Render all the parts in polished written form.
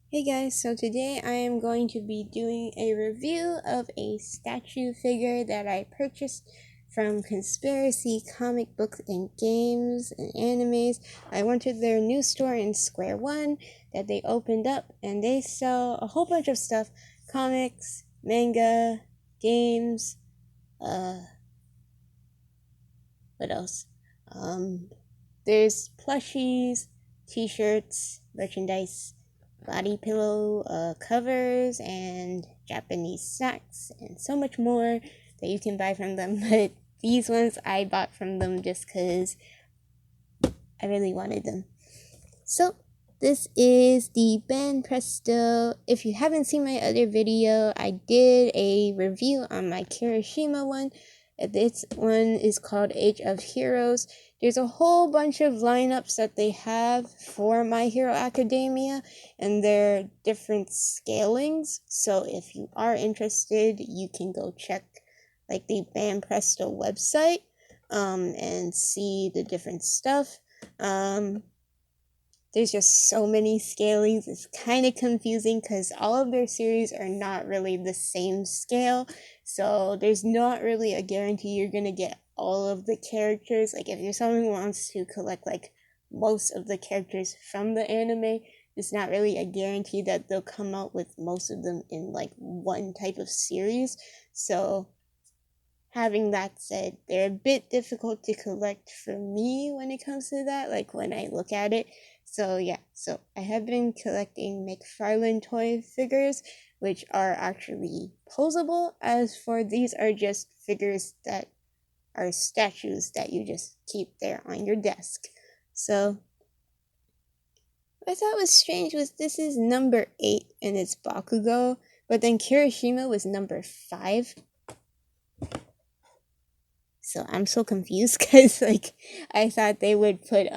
Hey guys, so today I am going to be doing a review of a statue figure that I purchased from Conspiracy Comic Books and Games and Animes. I went to their new store in Square One that they opened up, and they sell a whole bunch of stuff: comics, manga, games, uh, what else? Um, there's plushies, t-shirts, merchandise, body pillow covers, and Japanese snacks, and so much more that you can buy from them. But these ones I bought from them just because I really wanted them. So this is the BanPresto. If you haven't seen my other video, I did a review on my Kirishima one. This one is called Age of Heroes. There's a whole bunch of lineups that they have for My Hero Academia, and they're different scalings. So if you are interested, you can go check like the BanPresto website and see the different stuff. There's just so many scalings. It's kind of confusing because all of their series are not really the same scale. So there's not really a guarantee you're going to get all of the characters. Like if you're someone who wants to collect like most of the characters from the anime, it's not really a guarantee that they'll come out with most of them in like one type of series. So having that said, they're a bit difficult to collect for me when it comes to that, like when I look at it. So yeah, so I have been collecting McFarlane toy figures, which are actually posable. As for these are just figures that are statues that you just keep there on your desk. So what I thought was strange was this is number 8 and it's Bakugou, but then Kirishima was number 5. So I'm so confused because like I thought they would put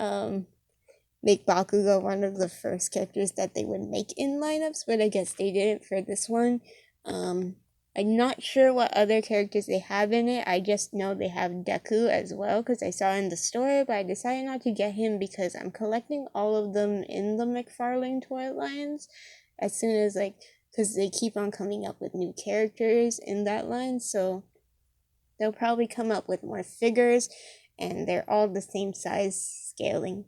make Bakugou one of the first characters that they would make in lineups, but I guess they didn't for this one. Um I'm not sure what other characters they have in it. I just know they have Deku as well because I saw in the store, but I decided not to get him because I'm collecting all of them in the McFarlane toy lines as soon as like because they keep on coming up with new characters in that line, so they'll probably come up with more figures, and they're all the same size scaling.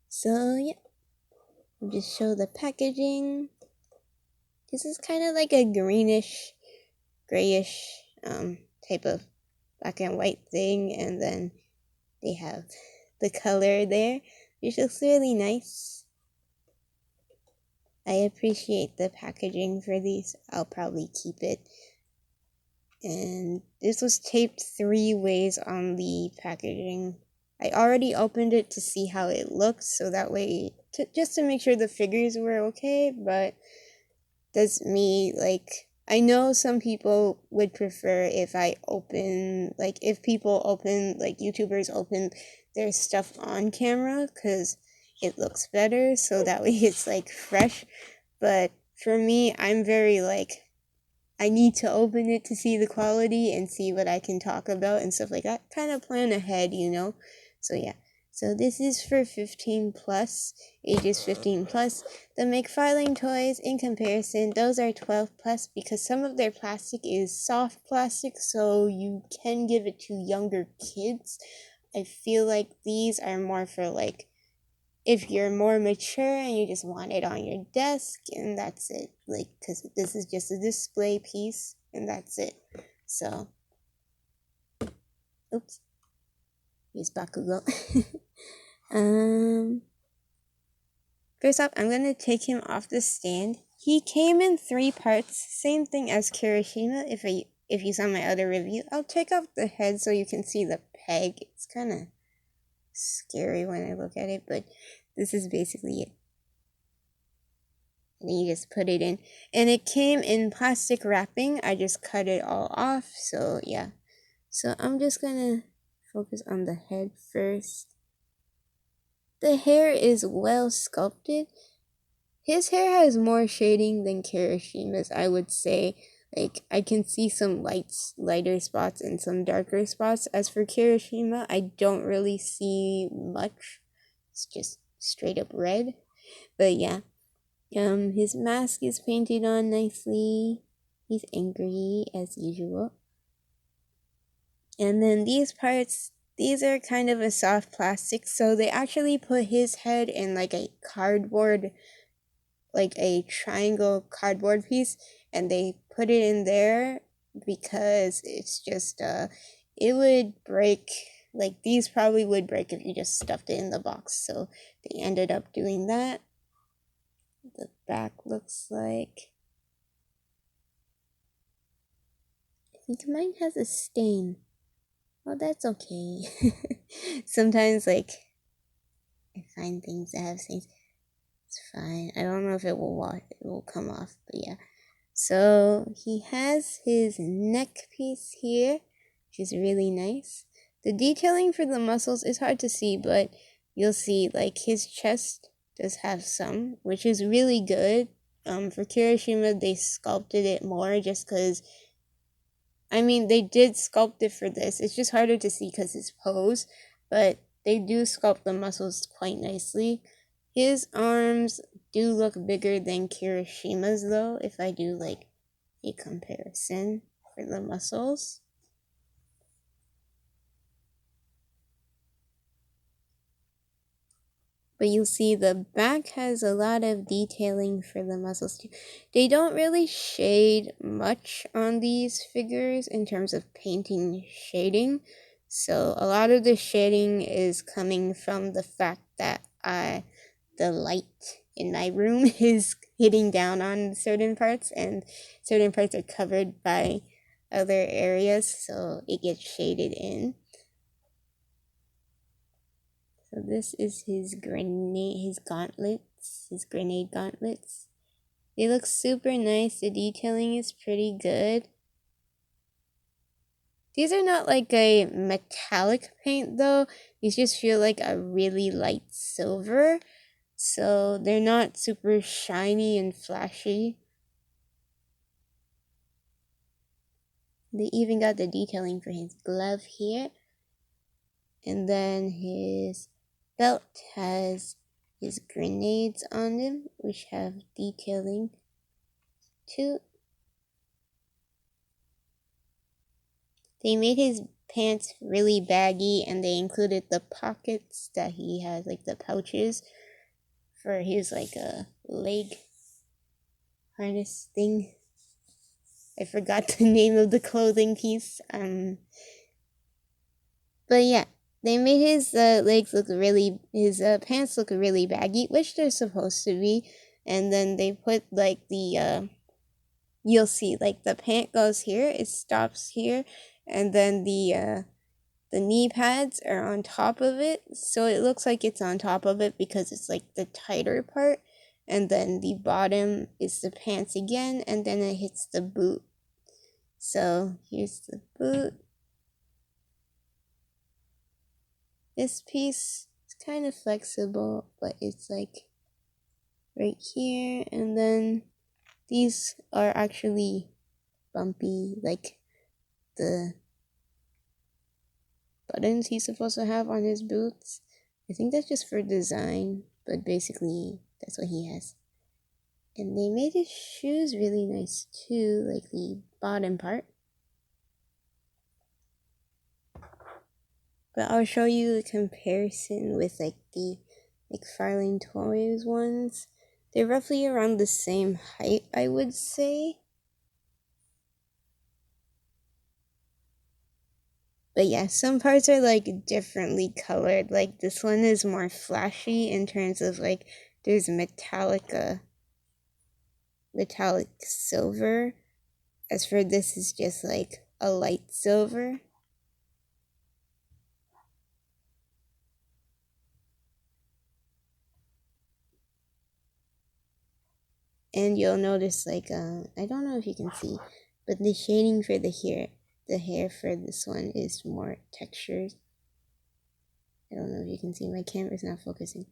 So yeah, I'll just show the packaging. This is kind of like a greenish, grayish type of black and white thing, and then they have the color there, which looks really nice. I appreciate the packaging for these. I'll probably keep it. And this was taped 3 ways on the packaging. I already opened it to see how it looked, so that way, just to make sure the figures were okay, but that's me, like, I know some people would prefer if I open, like, if people open, like, YouTubers open their stuff on camera, because it looks better, so that way it's, like, fresh, but for me, I'm very, like, I need to open it to see the quality and see what I can talk about and stuff like that. Kind of plan ahead, you know? So yeah. So this is for 15 plus, ages 15 plus. The McFarlane toys, in comparison, those are 12 plus because some of their plastic is soft plastic, so you can give it to younger kids. I feel like these are more for like if you're more mature and you just want it on your desk and that's it, like because this is just a display piece and that's it. So oops, here's Bakugou. um First off, I'm gonna take him off the stand. He came in 3 parts, same thing as Kirishima. If you saw my other review, I'll take off the head so you can see the peg. It's kind of scary when I look at it, but this is basically it. And you just put it in, and it came in plastic wrapping. I just cut it all off, so yeah. So I'm just gonna focus on the head first. The hair is well sculpted. His hair has more shading than Kirishima's, I would say. Like, I can see some lighter spots and some darker spots. As for Kirishima, I don't really see much. It's just straight up red. But yeah, his mask is painted on nicely. He's angry as usual. And then these parts, these are kind of a soft plastic, so they actually put his head in like a cardboard, like a triangle cardboard piece, and they put it in there because it's just it would break. Like these probably would break if you just stuffed it in the box, so they ended up doing that. The back looks like, I think mine has a stain. Oh, that's okay. Sometimes like I find things that have stains. It's fine. I don't know if it will wash, it will come off, but yeah. So he has his neck piece here, which is really nice. The detailing for the muscles is hard to see, but you'll see like his chest does have some, which is really good. For Kirishima, they sculpted it more just because, I mean, they did sculpt it for this. It's just harder to see because it's pose, but they do sculpt the muscles quite nicely. His arms do look bigger than Kirishima's though, if I do like a comparison for the muscles. But you'll see the back has a lot of detailing for the muscles too. They don't really shade much on these figures in terms of painting shading. So a lot of the shading is coming from the fact that the light in my room is hitting down on certain parts, and certain parts are covered by other areas, so it gets shaded in. So this is his gauntlets, his grenade gauntlets. They look super nice. The detailing is pretty good. These are not like a metallic paint though. These just feel like a really light silver. So they're not super shiny and flashy. They even got the detailing for his glove here. And then his belt has his grenades on them, which have detailing too. They made his pants really baggy, and they included the pockets that he has, like the pouches for his like a leg harness thing. I forgot the name of the clothing piece. But yeah, they made his legs look really, his pants look really baggy, which they're supposed to be. And then they put like the you'll see like the pant goes here, it stops here, and then the knee pads are on top of it, so it looks like it's on top of it because it's like the tighter part, and then the bottom is the pants again, and then it hits the boot. So here's the boot. This piece is kind of flexible, but it's like right here, and then these are actually bumpy, like the buttons he's supposed to have on his boots. I think that's just for design, but basically that's what he has. And they made his shoes really nice too, like the bottom part. But I'll show you the comparison with like the McFarlane Toys ones. They're roughly around the same height, I would say. But yeah, some parts are like differently colored. Like this one is more flashy in terms of like there's metallic silver. As for this is just like a light silver. And you'll notice like I don't know if you can see, but the shading for the hair for this one is more textured. I don't know if you can see, my camera's not focusing.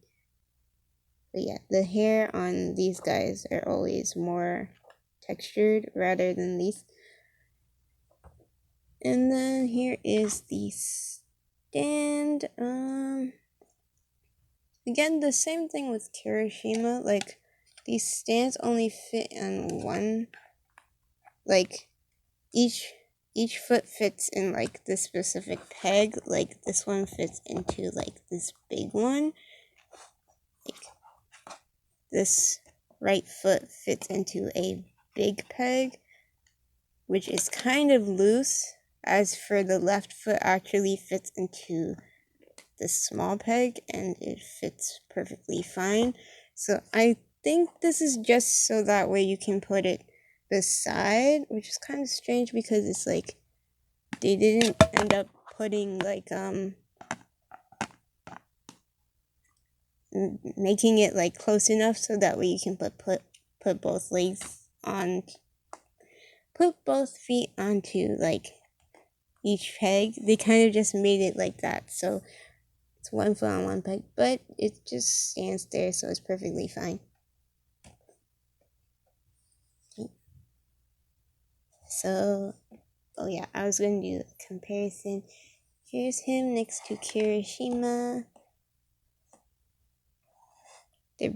But yeah, the hair on these guys are always more textured rather than these. And then here is the stand. again, the same thing with Kirishima, like, these stands only fit on one, like, each foot fits in, like, this specific peg, like, this one fits into, like, this big one, like, this right foot fits into a big peg, which is kind of loose, as for the left foot actually fits into this small peg, and it fits perfectly fine. So I think this is just so that way you can put it beside, which is kind of strange because it's like they didn't end up putting like making it like close enough so that way you can put both legs on, put both feet onto like each peg. They kind of just made it like that, so it's one foot on one peg, but it just stands there, so it's perfectly fine. So, oh yeah, I was going to do a comparison. Here's him next to Kirishima. They're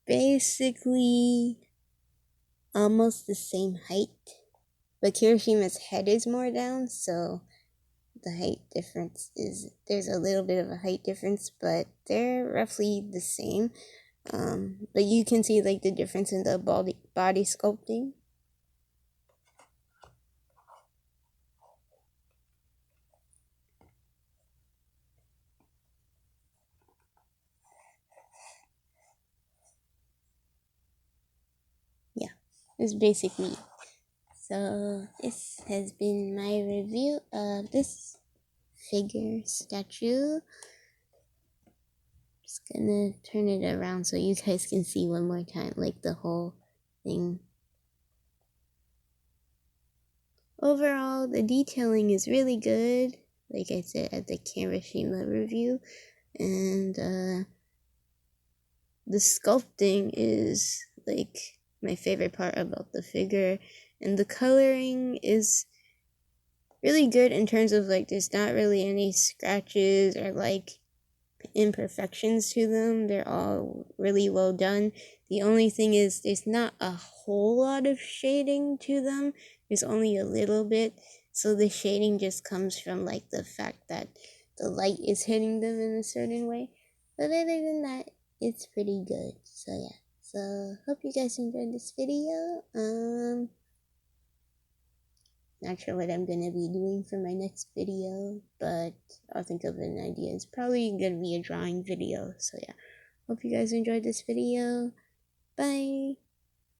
basically almost the same height, but Kirishima's head is more down, so the height difference is, there's a little bit of a height difference, but they're roughly the same. But you can see like the difference in the body sculpting. Yeah, it's basically. So this has been my review of this figure statue. Just gonna turn it around so you guys can see one more time, like the whole thing. Overall, the detailing is really good, like I said at the Kirishima review, and the sculpting is like my favorite part about the figure, and the coloring is really good in terms of like there's not really any scratches or like imperfections to them. They're all really well done. The only thing is there's not a whole lot of shading to them. There's only a little bit. So the shading just comes from like the fact that the light is hitting them in a certain way. But other than that, it's pretty good. So yeah. So hope you guys enjoyed this video. Not sure what I'm gonna be doing for my next video, but I'll think of an idea. It's probably gonna be a drawing video. So yeah, hope you guys enjoyed this video. Bye.